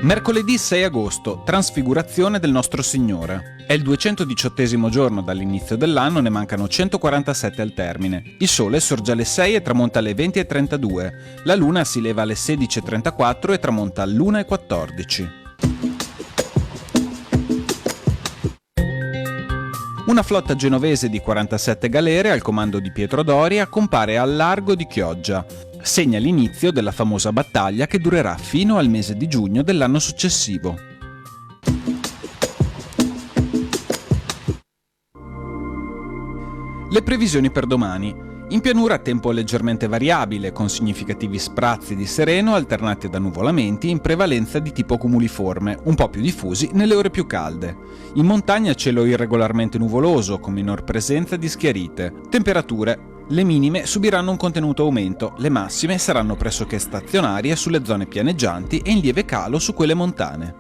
Mercoledì 6 agosto, Trasfigurazione del Nostro Signore. È il 218° giorno dall'inizio dell'anno, ne mancano 147 al termine. Il sole sorge alle 6 e tramonta alle 20:32. La luna si leva alle 16:34 e tramonta all'1:14. Una flotta genovese di 47 galere al comando di Pietro Doria compare al largo di Chioggia. Segna l'inizio della famosa battaglia che durerà fino al mese di giugno dell'anno successivo. Le previsioni per domani. In pianura tempo leggermente variabile, con significativi sprazzi di sereno alternati da nuvolamenti in prevalenza di tipo cumuliforme, un po' più diffusi nelle ore più calde. In montagna cielo irregolarmente nuvoloso, con minor presenza di schiarite. Temperature. Le minime subiranno un contenuto aumento, le massime saranno pressoché stazionarie sulle zone pianeggianti e in lieve calo su quelle montane.